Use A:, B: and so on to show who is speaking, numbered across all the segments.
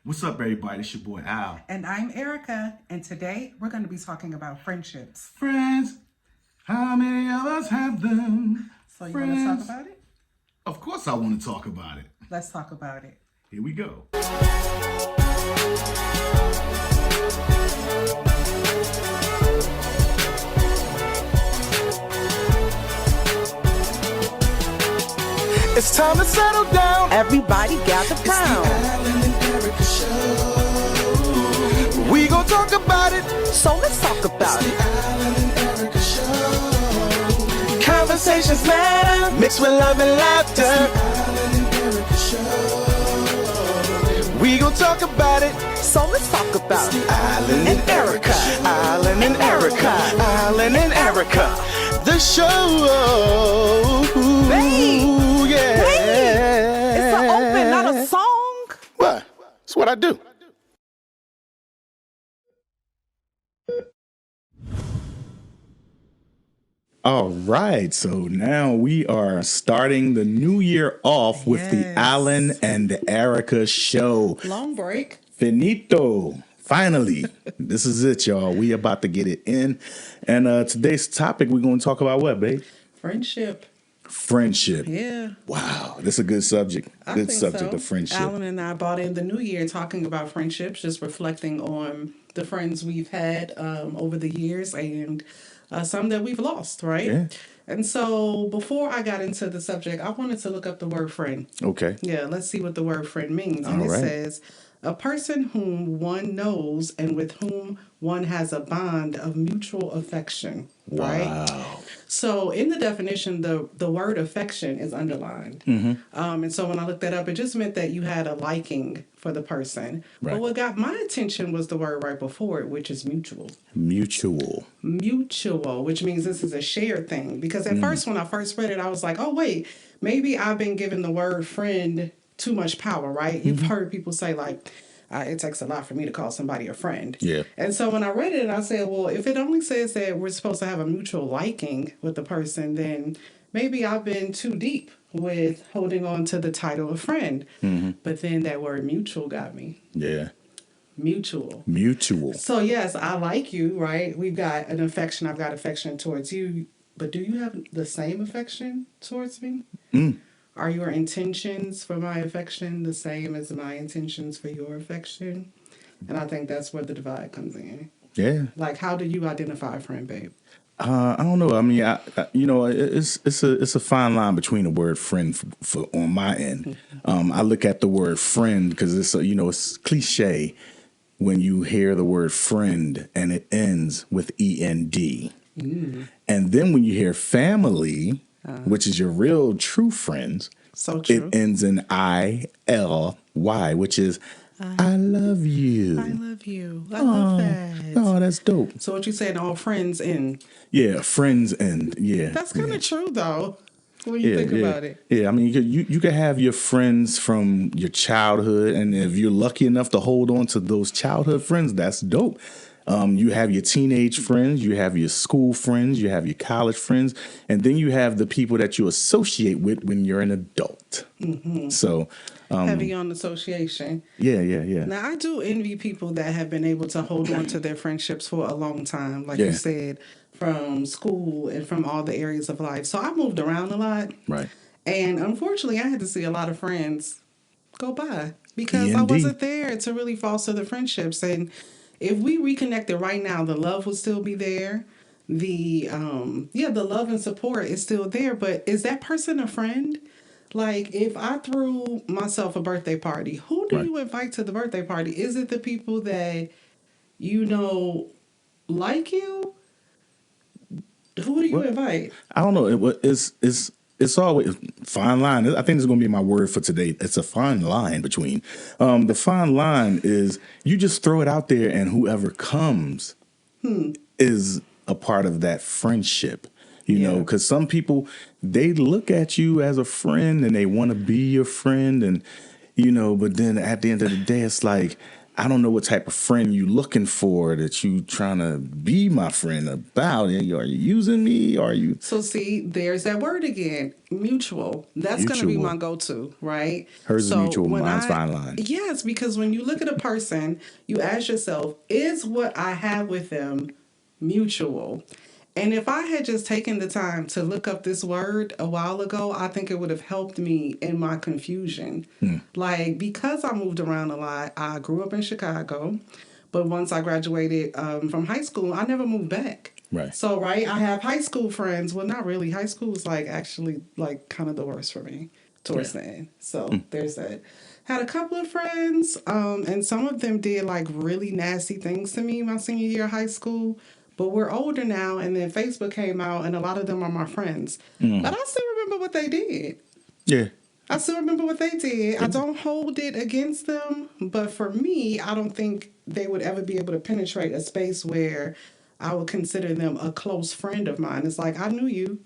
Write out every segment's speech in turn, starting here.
A: What's up, everybody? It's your boy Al.
B: And I'm Erica, and today we're going to be talking about friendships.
A: Friends, how many of us have them?
B: So you want to talk about it?
A: Of course I want to talk about it.
B: Let's talk about it.
A: Here we go.
C: It's time to settle down.
D: Everybody gather round.
C: Alan and Erica show. We gon' talk about it.
D: So let's talk about it.
C: Alan and Erica show. Conversations matter, mixed with love and laughter. Alan and Erica show. We gon' talk about it.
D: So let's talk about it.
C: Alan and Erica. Alan and Erica. Alan and Erica. The show.
D: Babe.
C: Yeah.
D: Babe. It's an open, not a song.
C: What? That's what I do.
A: All right, so now we are starting the new year off with the
B: Yes.
A: Alan and Erica show.
B: Long break.
A: Finito. Finally, this is it, y'all. We about to get it in. And today's topic, we're going to talk about what, babe?
B: Friendship.
A: Friendship.
B: Yeah.
A: Wow, that's a good subject. Good subject of friendship.
B: Alan and I bought in the new year talking about friendships, just reflecting on the friends we've had over the years and some that we've lost, right?
A: Yeah.
B: And so before I got into the subject, I wanted to look up the word friend.
A: Okay.
B: Yeah, let's see what the word friend means. And
A: All
B: it
A: right.
B: says, a person whom one knows and with whom one has a bond of mutual affection. Right?
A: Wow.
B: So in the definition, the word affection is underlined. And so when I looked that up, it just meant that you had a liking for the person.
A: Right.
B: But what got my attention was the word right before it, which is mutual.
A: Mutual.
B: Mutual, which means this is a shared thing. Because at first, when I first read it, I was like, oh, wait, maybe I've been giving the word friend too much power, right? You've heard people say, like, it takes a lot for me to call somebody a friend.
A: Yeah.
B: And so when I read it, I said, well, if it only says that we're supposed to have a mutual liking with the person, then maybe I've been too deep with holding on to the title of friend. But then that word mutual got me.
A: Yeah.
B: Mutual.
A: Mutual.
B: So yes, I like you, right? We've got an affection. I've got affection towards you. But do you have the same affection towards me? Are your intentions for my affection the same as my intentions for your affection? And I think that's where the divide comes in.
A: Yeah.
B: Like, how do you identify a friend, babe?
A: I don't know. I mean, it's a fine line between the word friend for on my end. I look at the word friend because it's cliche when you hear the word friend and it ends with END. And then when you hear family, which is your real true friends,
B: So true.
A: it ends in ILY, which is I love you.
B: I love you. I love that.
A: Oh, that's dope.
B: So what you saying, all friends end.
A: Yeah, friends end. Yeah.
B: That's kind of true, though, when you think about it.
A: Yeah, I mean, you could have your friends from your childhood, and if you're lucky enough to hold on to those childhood friends, that's dope. You have your teenage friends, you have your school friends, you have your college friends, and then you have the people that you associate with when you're an adult. So,
B: Heavy on association.
A: yeah.
B: Now, I do envy people that have been able to hold on to their friendships for a long time, like
A: Yeah.
B: you said, from school and from all the areas of life. So I moved around a lot.
A: Right.
B: And unfortunately, I had to see a lot of friends go by because I
A: END.
B: wasn't there to really foster the friendships. And if we reconnected right now, the love would still be there. The love and support is still there. But is that person a friend? Like, if I threw myself a birthday party, who do
A: Right.
B: you invite to the birthday party? Is it the people that like you? Who do you invite?
A: I don't know. It's always fine line. I think it's going to be my word for today. It's a fine line between. The fine line is you just throw it out there, and whoever comes is a part of that friendship. You know, because some people, they look at you as a friend and they want to be your friend, and but then at the end of the day, it's like, I don't know what type of friend you looking for that you trying to be my friend about. Are you using me? Are you
B: So see, there's that word again, mutual. That's going to be
A: mutual?
B: my go-to, right?
A: Hers is
B: So
A: mutual,
B: when
A: mine's fine line.
B: yes, because when you look at a person, you ask yourself, is what I have with them mutual? And if I had just taken the time to look up this word a while ago, I think it would have helped me in my confusion. Like, because I moved around a lot, I grew up in Chicago, but once I graduated from high school, I never moved back.
A: Right.
B: So, right, I have high school friends. Well, not really. High school was like actually like kind of the worst for me towards the end. So, there's that. Had a couple of friends, and some of them did like really nasty things to me my senior year of high school. But we're older now, and then Facebook came out, and a lot of them are my friends. But I still remember what they did.
A: Yeah.
B: I still remember what they did. I don't hold it against them, but for me, I don't think they would ever be able to penetrate a space where I would consider them a close friend of mine. It's like, I knew you.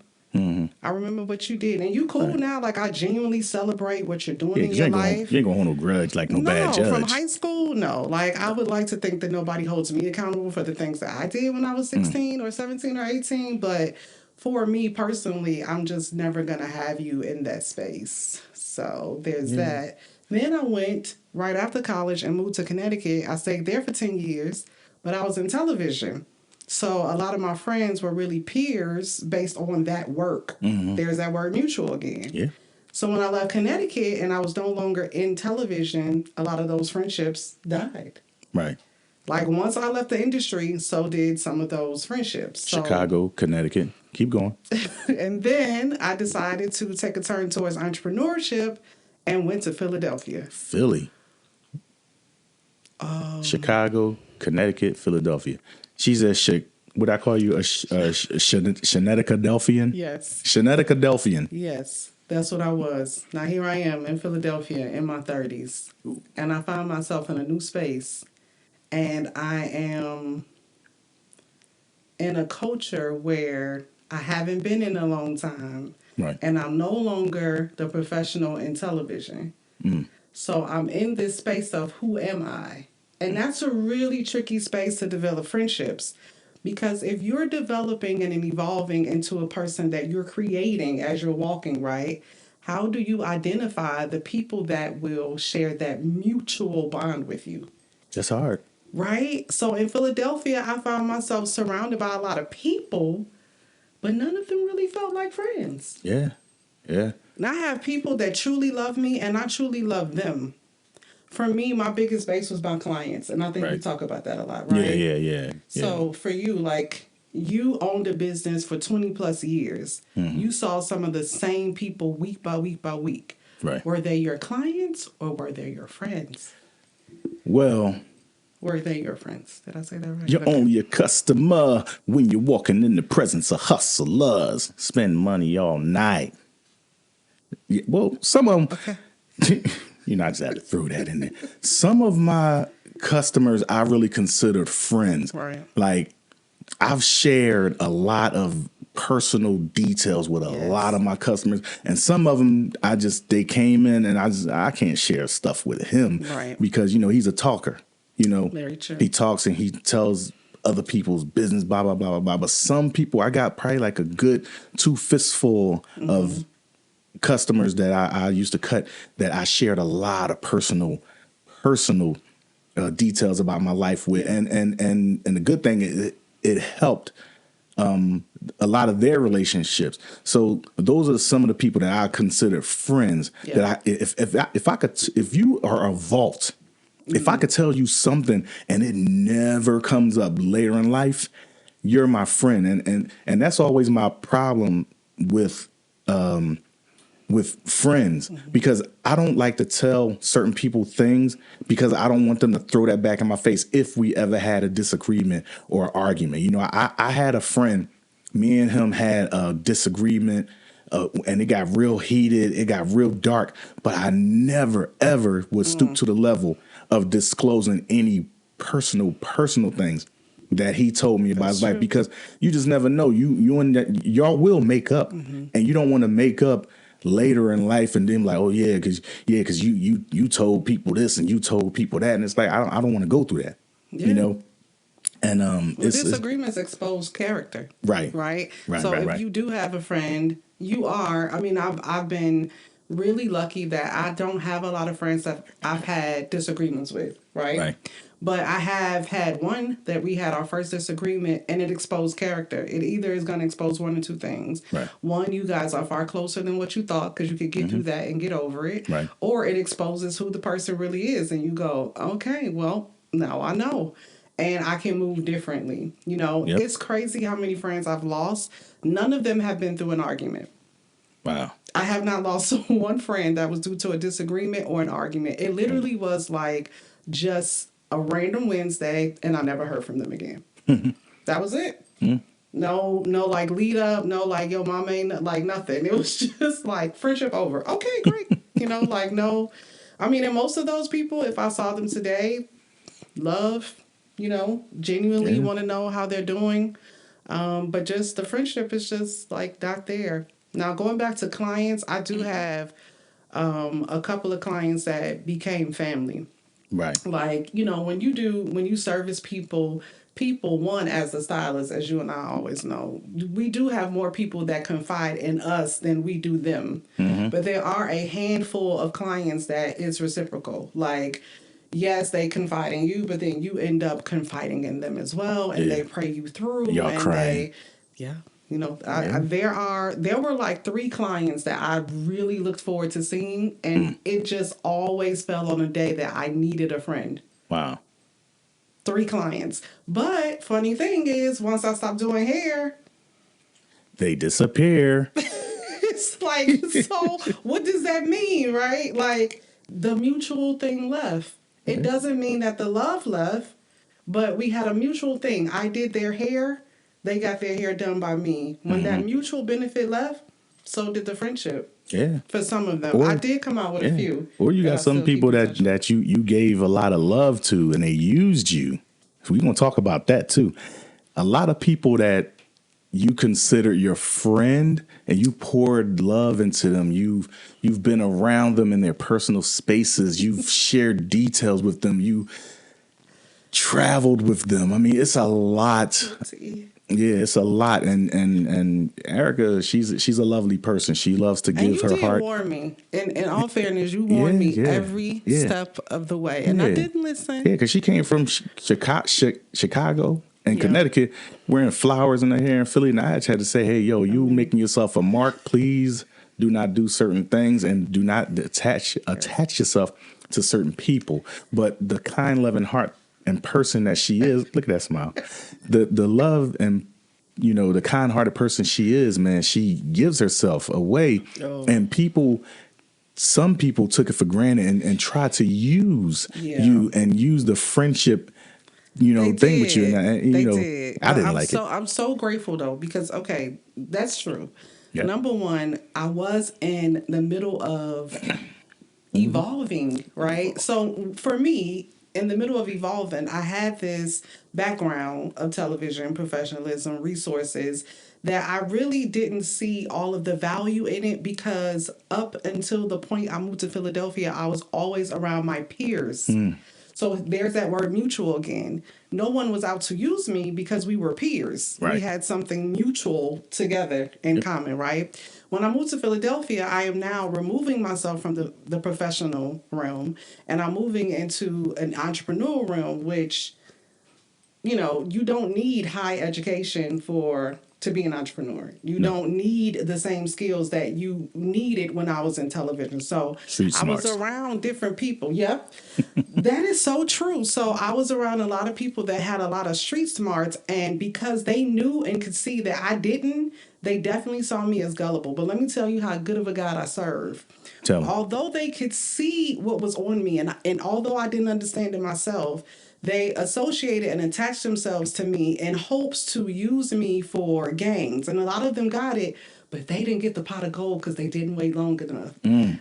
B: I remember what you did. And you cool now. Like, I genuinely celebrate what you're doing in your life.
A: You ain't gonna hold no grudge like no bad judge.
B: From high school, no. Like, I would like to think that nobody holds me accountable for the things that I did when I was 16 or 17 or 18. But for me personally, I'm just never going to have you in that space. So there's that. Then I went right after college and moved to Connecticut. I stayed there for 10 years, but I was in television. So a lot of my friends were really peers based on that work. There's that word mutual again.
A: Yeah.
B: So when I left Connecticut and I was no longer in television, a lot of those friendships died.
A: Right.
B: Like once I left the industry, so did some of those friendships. So,
A: Chicago, Connecticut. Keep going.
B: and then I decided to take a turn towards entrepreneurship and went to Philadelphia.
A: Philly. Chicago, Connecticut, Philadelphia. She's would I call you a Sheneticadelphian?
B: Yes.
A: Sheneticadelphian.
B: Yes, that's what I was. Now here I am in Philadelphia in my 30s. And I found myself in a new space. And I am in a culture where I haven't been in a long time.
A: Right.
B: And I'm no longer the professional in television. So I'm in this space of who am I? And that's a really tricky space to develop friendships. Because if you're developing and evolving into a person that you're creating as you're walking, right? How do you identify the people that will share that mutual bond with you?
A: That's hard.
B: Right? So in Philadelphia, I found myself surrounded by a lot of people, but none of them really felt like friends.
A: Yeah. Yeah.
B: And I have people that truly love me, and I truly love them. For me, my biggest base was my clients, and I think we talk about that a lot, right?
A: Yeah.
B: So for you, like, you owned a business for 20 plus years. You saw some of the same people week by week by week.
A: Right.
B: Were they your clients or were they your friends?
A: Well,
B: Were they your friends? Did I say that right?
A: you're only a customer when you're walking in the presence of hustlers. Spend money all night. Yeah, well, some of them, you know, I just had to throw that in there. Some of my customers I really considered friends.
B: Right.
A: Like, I've shared a lot of personal details with a lot of my customers, and some of them they came in and I can't share stuff with him,
B: Right.
A: because, you know, he's a talker. You know,
B: Very true.
A: He talks and he tells other people's business, blah, blah, blah, blah, blah. But some people, I got probably like a good 2 fistful of customers that I used to cut, that I shared a lot of personal details about my life with. And the good thing, it helped a lot of their relationships. So those are some of the people that I consider friends. That if you are a vault, if I could tell you something and it never comes up later in life, you're my friend. And that's always my problem with friends, because I don't like to tell certain people things, because I don't want them to throw that back in my face if we ever had a disagreement or argument. You know, I had a friend, me and him had a disagreement, and it got real heated. It got real dark, but I never, ever would stoop to the level of disclosing any personal things that he told me about his life, because you just never know. You and y'all will make up, and you don't want to make up later in life and then like, oh yeah, because you told people this and you told people that, and it's like I don't want to go through that,
B: Yeah.
A: you know. And
B: disagreements expose character.
A: Right.
B: Right.
A: Right,
B: So
A: right,
B: if
A: right.
B: you do have a friend, you are. I mean, I've been really lucky that I don't have a lot of friends that I've had disagreements with. Right. But I have had one that we had our first disagreement and it exposed character. It either is going to expose one or two things.
A: Right.
B: One, you guys are far closer than what you thought because you could get through that and get over it.
A: Right.
B: Or it exposes who the person really is and you go, okay, well, now I know. And I can move differently. You know,
A: Yep.
B: It's crazy how many friends I've lost. None of them have been through an argument.
A: Wow.
B: I have not lost one friend that was due to a disagreement or an argument. It literally was like just a random Wednesday, and I never heard from them again. That was it. No, like lead up. No, like yo, mama ain't like nothing. It was just like friendship over. Okay, great. Like no. I mean, and most of those people, if I saw them today, love. Genuinely want to know how they're doing. But just the friendship is just like not there. Now, going back to clients, I do have a couple of clients that became family.
A: Right.
B: Like, when you service people, one, as the stylist, as you and I always know, we do have more people that confide in us than we do them. But there are a handful of clients that is reciprocal. Like, yes, they confide in you, but then you end up confiding in them as well, and they pray you through.
A: Y'all
B: and
A: crying.
B: There were like 3 clients that I really looked forward to seeing, and it just always fell on a day that I needed a friend.
A: Wow.
B: 3 clients. But funny thing is, once I stopped doing hair,
A: they disappear.
B: it's like, so what does that mean, right? Like, the mutual thing left. It doesn't mean that the love left, but we had a mutual thing. I did their hair. They got their hair done by me. When that mutual benefit left, so did the friendship.
A: Yeah.
B: For some of them. I did come out with a few.
A: Or you
B: that
A: got
B: I
A: some
B: still
A: people
B: keep in touch with.
A: that you gave a lot of love to and they used you. So we're going to talk about that too. A lot of people that you consider your friend and you poured love into them. You've been around them in their personal spaces. You've shared details with them. You traveled with them. I mean, it's a lot. Yeah, it's a lot. And Erica, she's a lovely person. She loves to give her heart.
B: And you did warn me. In all fairness, you warned me every step of the way. And I didn't listen.
A: Yeah, because she came from Chicago and Connecticut wearing flowers in her hair in Philly. And I just had to say, hey, yo, you making yourself a mark. Please do not do certain things and do not attach yourself to certain people. But the kind, loving heart and person that she is, look at that smile. The love and the kind-hearted person she is, man, she gives herself away. And some people took it for granted and tried to use you and use the friendship thing with you. And
B: they did.
A: I didn't like it.
B: I'm so grateful though, because that's true.
A: Yeah.
B: Number one, I was in the middle of evolving, right? So for me, in the middle of evolving, I had this background of television, professionalism, resources that I really didn't see all of the value in it, because up until the point I moved to Philadelphia, I was always around my peers. So there's that word mutual again. No one was out to use me because we were peers.
A: Right.
B: We had something mutual together in common, right? When I moved to Philadelphia, I am now removing myself from the professional realm, and I'm moving into an entrepreneurial realm, which, you don't need high education to be an entrepreneur. You don't need the same skills that you needed when I was in television. So
A: Street
B: I was
A: smarts.
B: around different people. Yep. That is so true. So I was around a lot of people that had a lot of street smarts, and because they knew and could see that I didn't, they definitely saw me as gullible. But let me tell you how good of a God I serve.
A: Tell me.
B: Although they could see what was on me, and although I didn't understand it myself, they associated and attached themselves to me in hopes to use me for gains. And a lot of them got it, but they didn't get the pot of gold because they didn't wait long enough.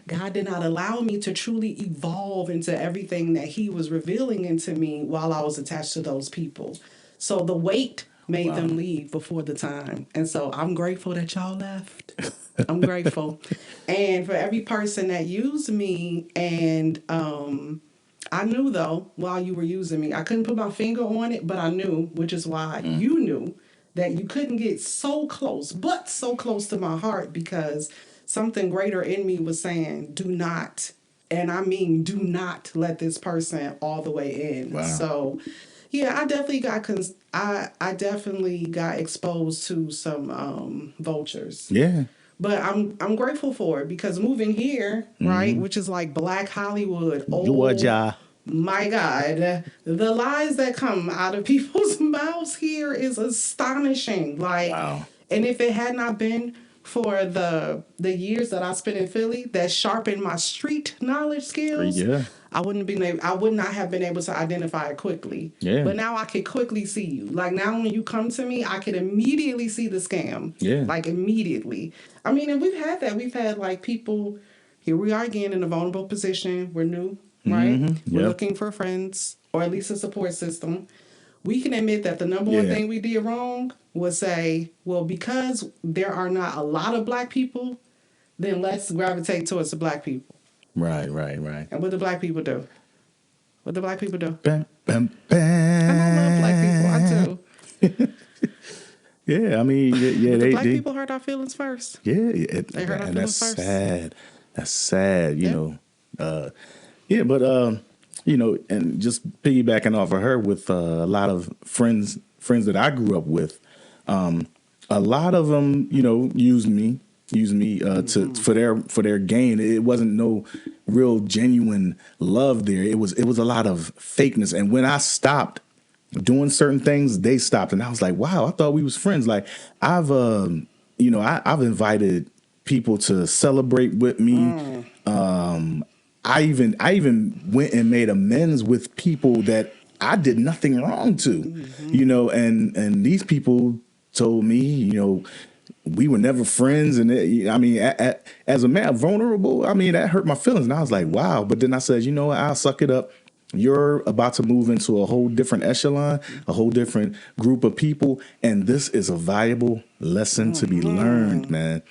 B: God did not allow me to truly evolve into everything that he was revealing into me while I was attached to those people. So the wait made them leave before the time. And so I'm grateful that y'all left. I'm grateful. And for every person that used me, and I knew though while you were using me, I couldn't put my finger on it, but I knew, which is why you knew that you couldn't get so close, but so close to my heart, because something greater in me was saying, do not, and I mean do not let this person all the way in.
A: Wow.
B: So yeah, I definitely got I definitely got exposed to some vultures.
A: Yeah.
B: But I'm grateful for it, because moving here, right, which is like Black Hollywood.
A: Georgia.
B: My God, the lies that come out of people's mouths here is astonishing. Like,
A: Wow.
B: and if it had not been for the years that I spent in Philly that sharpened my street knowledge skills,
A: Yeah.
B: I would not have been able to identify it quickly.
A: Yeah.
B: But now I can quickly see you. Like, now when you come to me, I can immediately see the scam.
A: Yeah.
B: Like, immediately. I mean, and we've had that. We've had like people, here we are again in a vulnerable position. We're new, right? We're
A: Yep.
B: looking for friends, or at least a support system. We can admit that the number one thing we did wrong was say, well, because there are not a lot of Black people, then let's gravitate towards the Black people.
A: Right.
B: And what do Black people do? What do Black people do?
A: Bam, bam,
B: And I love Black people. I do.
A: Yeah, I mean, yeah,
B: But the
A: they
B: Black people hurt our feelings first.
A: Yeah,
B: They hurt our
A: and
B: feelings
A: that's
B: first.
A: sad. That's sad, you
B: Yeah.
A: know. Yeah, but you know, and just piggybacking off of her with a lot of friends that I grew up with, a lot of them, you know, used me to for their gain. It wasn't no real genuine love there. It was a lot of fakeness. And when I stopped doing certain things, they stopped, and I was like, wow, I thought we was friends. Like I've I've invited people to celebrate with me. I even went and made amends with people that I did nothing wrong to, you know, and these people told me, you know, we were never friends. And I mean, as a man, vulnerable, I mean, that hurt my feelings. And I was like, wow. But then I said, you know what, I'll suck it up. You're about to move into a whole different echelon, a whole different group of people. And this is a valuable lesson to be learned, man.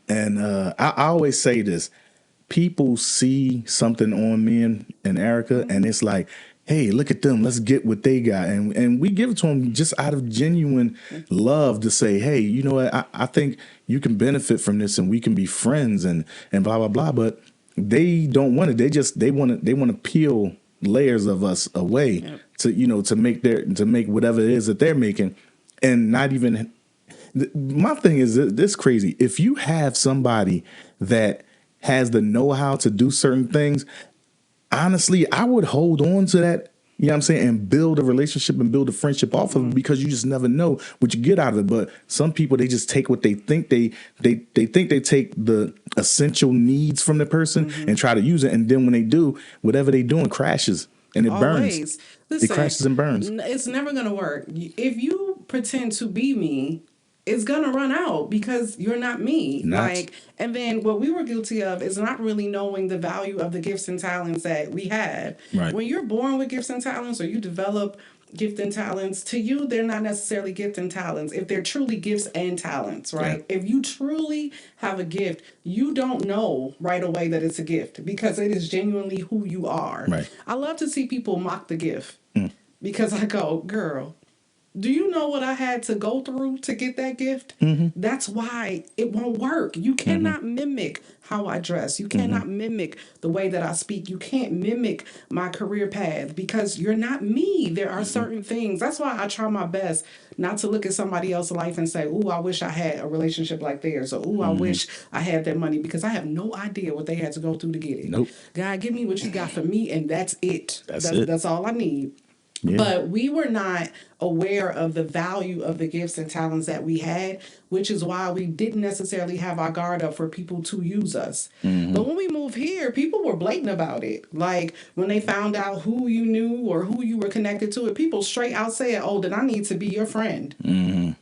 A: I always say this. People see something on me and Erica, and it's like, hey, look at them. Let's get what they got. And we give it to them just out of genuine love to say, hey, you know what? I think you can benefit from this and we can be friends and blah, blah, blah. But they don't want it. They want to peel layers of us away to, you know, to make whatever it is that they're making, and not even. My thing is this crazy. If you have somebody that has the know-how to do certain things, honestly, I would hold on to that, you know what I'm saying, and build a relationship and build a friendship off of it, because you just never know what you get out of it. But some people, they just take what they think they think they take the essential needs from the person and try to use it. And then when they do, whatever they doing crashes and it burns.
B: Listen,
A: it crashes and burns.
B: It's never going to work. If you pretend to be me, it's gonna run out, because you're not me. And then what we were guilty of is not really knowing the value of the gifts and talents that we have.
A: Right.
B: When you're born with gifts and talents, or you develop gift and talents, to you they're not necessarily gift and talents if they're truly gifts and talents, right? Yeah. If you truly have a gift, you don't know right away that it's a gift, because it is genuinely who you are.
A: Right.
B: I love to see people mock the gift, because I go, girl, do you know what I had to go through to get that gift? That's why it won't work. You cannot mimic how I dress. You cannot mimic the way that I speak. You can't mimic my career path, because you're not me. There are certain things. That's why I try my best not to look at somebody else's life and say, ooh, I wish I had a relationship like theirs, or ooh, I wish I had that money, because I have no idea what they had to go through to get it.
A: Nope.
B: God, give me what you got for me, and that's it.
A: That's
B: That's all I need. Yeah. But we were not aware of the value of the gifts and talents that we had, which is why we didn't necessarily have our guard up for people to use us. But when we moved here, people were blatant about it. Like when they found out who you knew or who you were connected to, people straight out said, oh, then I need to be your friend. You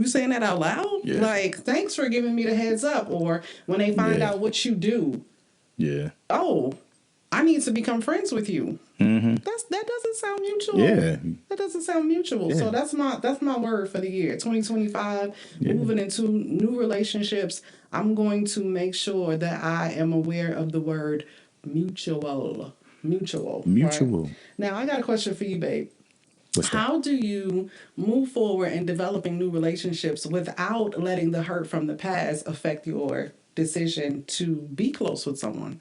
B: saying that out loud?
A: Yeah.
B: Like, thanks for giving me the heads up. Or when they find out what you do.
A: Yeah.
B: Oh, I need to become friends with you. That doesn't sound mutual.
A: Yeah.
B: That doesn't sound mutual. So that's my word for the year. 2025, moving into new relationships. I'm going to make sure that I am aware of the word mutual. Mutual.
A: Mutual.
B: Right? Now I got a question for you, babe.
A: What's that?
B: How do you move forward in developing new relationships without letting the hurt from the past affect your decision to be close with someone?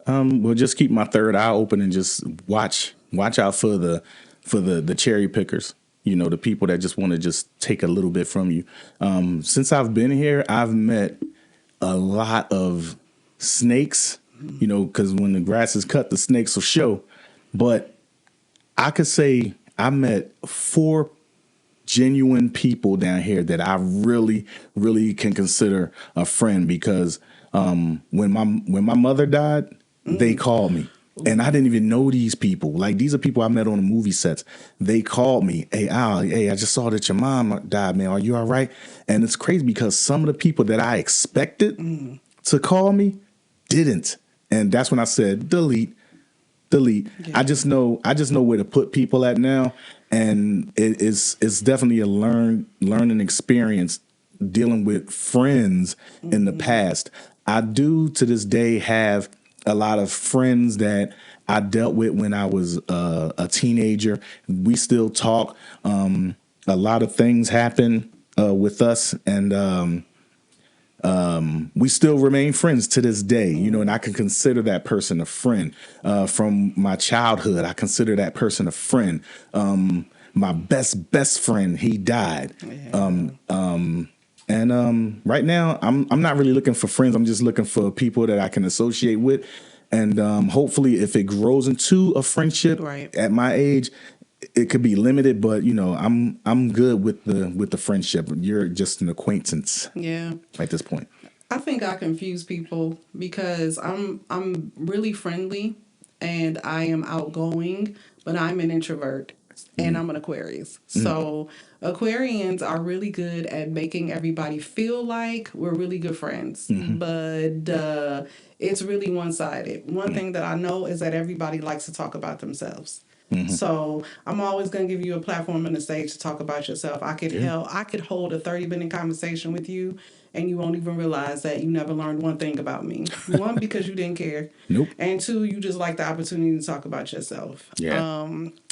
A: Well, just keep my third eye open and just watch out for the cherry pickers. You know, the people that just want to just take a little bit from you. Since I've been here, I've met a lot of snakes. You know, because when the grass is cut, the snakes will show. But I could say I met 4 genuine people down here that I really, really can consider a friend because when my mother died, they called me. And I didn't even know these people. Like, these are people I met on the movie sets. They called me. Hey, Al, hey, I just saw that your mom died, man. Are you all right? And it's crazy because some of the people that I expected to call me didn't. And that's when I said, delete. Yeah. I just know where to put people at now. And it's definitely a learning experience dealing with friends in the past. I do to this day have a lot of friends that I dealt with when I was a teenager. We still talk. A lot of things happen with us, and we still remain friends to this day. You know, and I can consider that person a friend from my childhood. I consider that person a friend. My best friend, he died. And right now, I'm not really looking for friends. I'm just looking for people that I can associate with. And hopefully, if it grows into a friendship at my age, it could be limited. But you know, I'm good with the friendship. You're just an acquaintance.
B: Yeah.
A: At this point,
B: I think I confuse people because I'm really friendly and I am outgoing, but I'm an introvert. And I'm an Aquarius. So Aquarians are really good at making everybody feel like we're really good friends. But it's really one-sided. One thing that I know is that everybody likes to talk about themselves. So I'm always going to give you a platform and a stage to talk about yourself. I could hold a 30-minute conversation with you and you won't even realize that you never learned one thing about me. One, because you didn't care.
A: Nope.
B: And 2, you just like the opportunity to talk about yourself.
A: Yeah.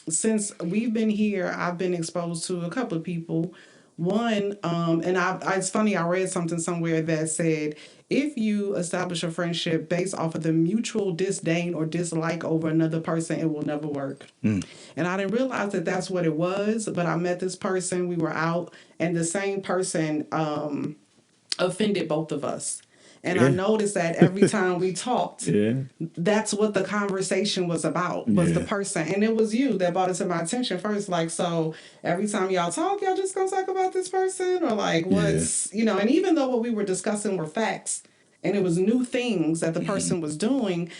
B: Since we've been here, I've been exposed to a couple of people. One, it's funny, I read something somewhere that said, if you establish a friendship based off of the mutual disdain or dislike over another person, it will never work. And I didn't realize that that's what it was, but I met this person, we were out, and the same person offended both of us. And I noticed that every time we talked, that's what the conversation was about, was the person. And it was you that brought it to my attention first. Like, so every time y'all talk, y'all just gonna talk about this person? Or like, what's, you know, and even though what we were discussing were facts and it was new things that the person was doing,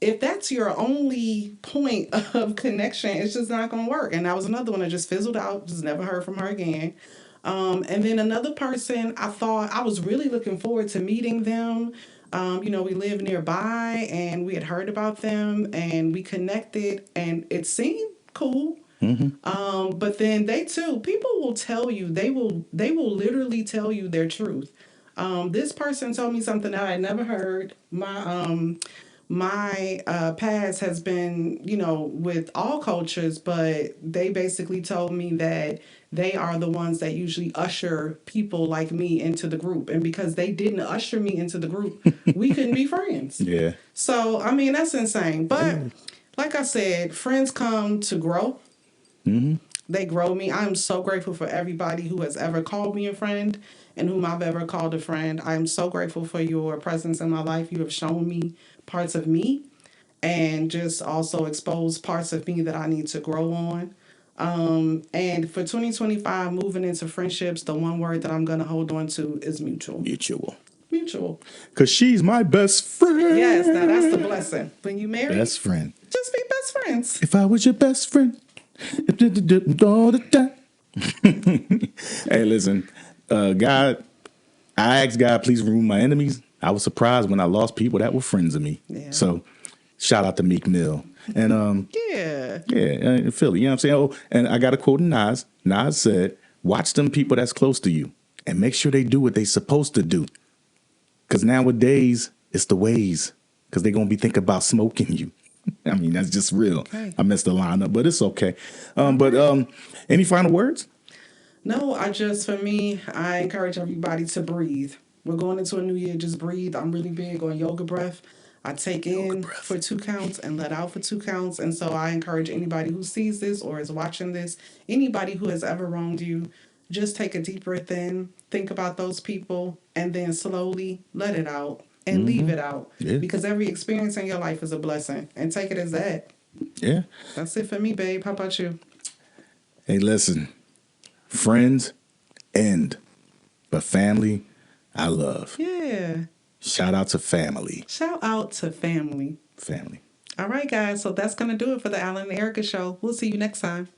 B: if that's your only point of connection, it's just not gonna work. And that was another one that just fizzled out, just never heard from her again. And then another person, I thought I was really looking forward to meeting them. You know, we live nearby and we had heard about them and we connected and it seemed cool. But then people will tell you, they will literally tell you their truth. This person told me something that I had never heard. My past has been, you know, with all cultures, but they basically told me that they are the ones that usually usher people like me into the group. And because they didn't usher me into the group, we couldn't be friends.
A: Yeah.
B: So, I mean, that's insane. But like I said, friends come to grow. They grow me. I'm so grateful for everybody who has ever called me a friend and whom I've ever called a friend. I'm so grateful for your presence in my life. You have shown me parts of me and just also exposed parts of me that I need to grow on. And for 2025, moving into friendships, the one word that I'm going to hold on to is mutual. Mutual.
A: Because she's my best friend.
B: Yes, now that's the blessing. When you marry,
A: Best friend.
B: just be best friends.
A: If I was your best friend. All the time. Hey, listen, God, I asked God, please remove my enemies. I was surprised when I lost people that were friends of me.
B: Yeah.
A: So Shout out to Meek Mill. And
B: Yeah.
A: in Philly, you know what I'm saying? Oh, and I got a quote in Nas. Nas said, watch them people that's close to you and make sure they do what they supposed to do. Because nowadays, it's the ways. Because they're going to be thinking about smoking you. I mean, that's just real.
B: Okay.
A: I messed the line up, but it's okay. But any final words?
B: No, for me, I encourage everybody to breathe. We're going into a new year, just breathe. I'm really big on yoga breath. I take in for 2 counts and let out for 2 counts. And so I encourage anybody who sees this or is watching this, anybody who has ever wronged you, just take a deep breath in, think about those people, and then slowly let it out and leave it out.
A: Yeah.
B: Because every experience in your life is a blessing. And take it as that.
A: Yeah.
B: That's it for me, babe. How about you?
A: Hey, listen. Friends end, but family, I love.
B: Yeah.
A: Shout out to family.
B: Shout out to family.
A: Family.
B: All right, guys. So that's going to do it for the Alan and Erica show. We'll see you next time.